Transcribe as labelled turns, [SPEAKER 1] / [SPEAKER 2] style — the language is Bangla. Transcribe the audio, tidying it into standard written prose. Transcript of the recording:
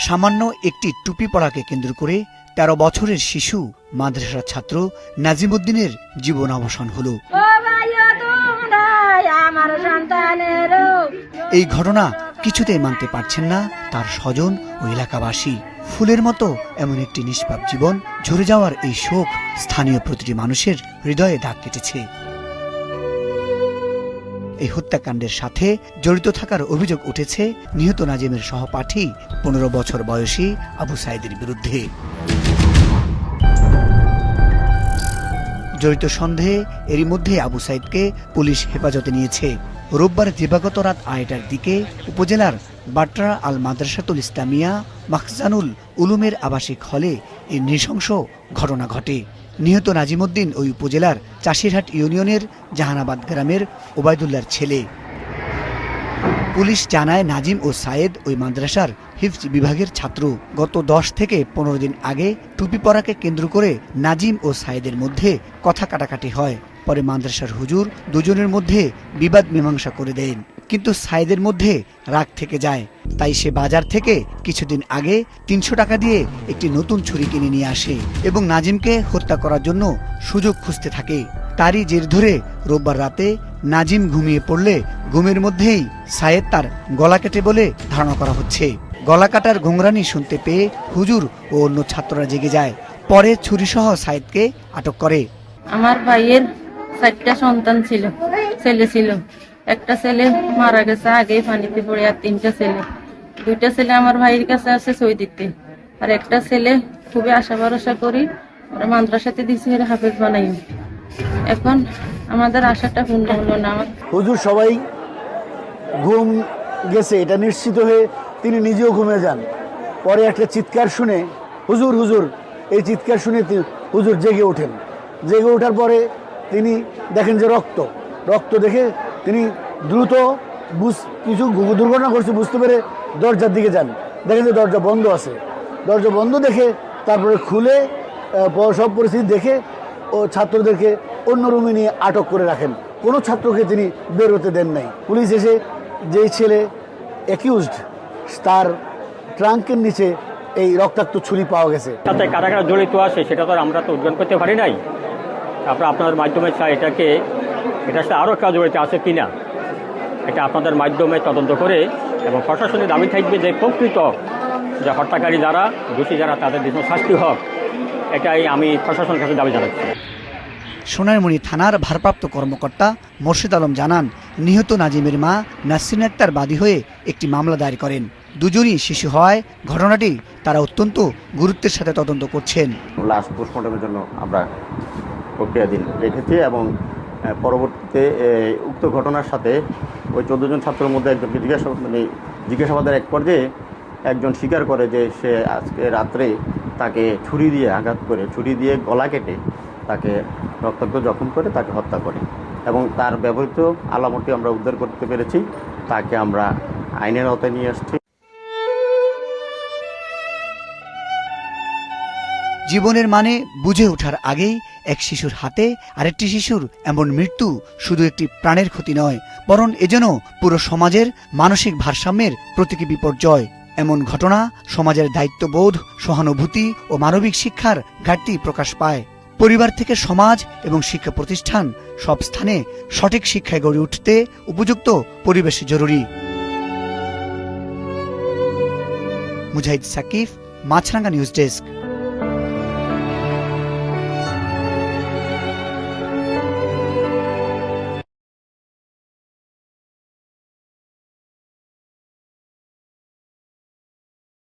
[SPEAKER 1] সামান্য একটি টুপি পড়াকে কেন্দ্র করে ১৩ বছরের শিশু মাদ্রাসার ছাত্র নাজিমউদ্দিনের জীবন অবসান হলো। এই ঘটনা কিছুতেই মানতে পারছেন না তার স্বজন ও এলাকাবাসী। ফুলের মতো এমন একটি নিষ্পাপ জীবন ঝরে যাওয়ার এই শোক স্থানীয় প্রতিটি মানুষের হৃদয়ে দাগ কেটেছে। এই হত্যাকাণ্ডের সাথে জড়িত থাকার অভিযোগ উঠেছে নিহত নাজিমের সহপাঠী ১৫ বছর বয়সী আবু সাইদের বিরুদ্ধে। জড়িত সন্দেহে এরই মধ্যে আবু সাইদকে পুলিশ হেফাজতে নিয়েছে। রোববার দিবাগত রাত ৮টার দিকে উপজেলার বাট্রা আল মাদ্রাসাতুল ইসলামিয়া মাখজানুল উলুমের আবাসিক হলে এই নৃশংস ঘটনা ঘটে। নিহত নাজিমউদ্দিন ওই উপজেলার চাষিরহাট ইউনিয়নের জাহানাবাদ গ্রামের ওবায়দুল্লাহর ছেলে। পুলিশ জানায় নাজিম ও সায়েদ ওই মাদ্রাসার হিফজ বিভাগের ছাত্র। গত ১০ থেকে ১৫ দিন আগে টুপি পরাকে কেন্দ্র করে নাজিম ও সায়েদের মধ্যে কথা কাটাকাটি হয়। পরে মাদ্রাসার হুজুর দুজনের মধ্যে বিবাদ মীমাংসা করে দেন, কিন্তু সায়েদের মধ্যে রাগ থেকে যায়। তাই সে বাজার থেকে কিছুদিন আগে ৩০০ টাকা দিয়ে একটি নতুন ছুরি কিনে নিয়ে আসে এবং নাজিমকে হত্যা করার জন্য সুযোগ খুঁজতে থাকে। তারই জের ধরে রোববার রাতে নাজিম ঘুমিয়ে পড়লে ঘুমের মধ্যেই সায়েদ তার গলা কেটে বলে ধারণা করা হচ্ছে। গলা কাটার ঘুংরানি শুনতে পেয়ে হুজুর ও অন্য ছাত্ররা জেগে যায়। পরে ছুরিসহ সায়েদকে আটক করে।
[SPEAKER 2] আমার ভাইয়ের ৪টা সন্তান ছিল, ছেলে ছিল। একটা ছেলে মারা গেছে আগেই পানিতে পড়ে, আর 3টা ছেলে। 2টা ছেলে আমার ভাইয়ের কাছে আছে সৌদিতে, আর একটা ছেলে খুবই আশা ভরসা করি ওরা মাদ্রাসাতে দিছি হাফেজ বানাই। এখন আমাদের আশাটা পূর্ণ হলো না।
[SPEAKER 3] হুজুর সবাই ঘুম গেছে এটা নিশ্চিত হয়ে তিনি নিজেও ঘুমিয়ে যান। পরে একটা চিৎকার শুনে হুজুর হুজুর এই চিৎকার শুনে হুজুর জেগে ওঠেন। জেগে ওঠার পরে তিনি দেখেন যে রক্ত দেখে তিনি দ্রুত কিছু দুর্ঘটনা করছে বুঝতে পেরে দরজার দিকে যান। দেখেন যে দরজা বন্ধ আছে। দরজা বন্ধ দেখে তারপরে খুলে সব পরিস্থিতি দেখে ও ছাত্রদেরকে অন্য রুমে নিয়ে আটক করে রাখেন। কোনো ছাত্রকে তিনি বের হতে দেন নাই। পুলিশ এসে যেই ছেলে অ্যাকিউজড তার ট্রাঙ্কের নিচে এই রক্তাক্ত ছুরি পাওয়া গেছে।
[SPEAKER 4] তাতে কারা কারা জড়িত আছে সেটা তো আমরা তো উদ্ঘাটন করতে পারি নাই। তারপর আপনাদের মাধ্যমে চাই এটার সাথে আরও কাজ জড়িত আছে কিনা এটা আপনাদের মাধ্যমে তদন্ত করে, এবং প্রশাসনের দাবি থাকবে যে প্রকৃত যে হত্যাকারী যারা, দোষী যারা, তাদের জন্য শাস্তি হোক। এটাই আমি প্রশাসনের কাছে দাবি জানাচ্ছি।
[SPEAKER 1] সোনারমণি থানার ভারপ্রাপ্ত কর্মকর্তা মোর্শেদ আলম জানান, নিহত নাজিমের মা নাসরিন আক্তার বাদী হয়ে একটি মামলা দায়ের করেন। দুজনই শিশু হওয়ায় ঘটনাটি তারা অত্যন্ত গুরুত্বের সাথে তদন্ত করছেন।
[SPEAKER 5] লাশ পোস্টমর্টমের জন্য আমরা প্রক্রিয়াধীন রেখেছি এবং পরবর্তীতে উক্ত ঘটনার সাথে ওই 14 জন ছাত্রের মধ্যে একজনকে জিজ্ঞাসাবাদের এক পর্যায়ে একজন স্বীকার করে যে সে আজকে রাত্রে তাকে ছুরি দিয়ে আঘাত করে, ছুরি দিয়ে গলা কেটে তাকে রক্তাক্ত জখম করে তাকে হত্যা করে, এবং তার ব্যবহৃত আলামতটি আমরা উদ্ধার করতে পেরেছি। তাকে আমরা আইনের আওতায় নিয়ে আসছি।
[SPEAKER 1] জীবনের মানে বুঝে ওঠার আগেই এক শিশুর হাতে আরেকটি শিশুর এমন মৃত্যু শুধু একটি প্রাণের ক্ষতি নয়, বরং এজন্য পুরো সমাজের মানসিক ভারসাম্যের প্রতীকী বিপর্যয়। এমন ঘটনা সমাজের দায়িত্ববোধ, সহানুভূতি ও মানবিক শিক্ষার ঘাটতি প্রকাশ পায়। পরিবার থেকে সমাজ এবং শিক্ষা প্রতিষ্ঠান সব স্থানে সঠিক শিক্ষায় গড়ে উঠতে উপযুক্ত পরিবেশ জরুরি। মুজাহিদ সাকিব, মাছরাঙ্গা নিউজ ডেস্ক।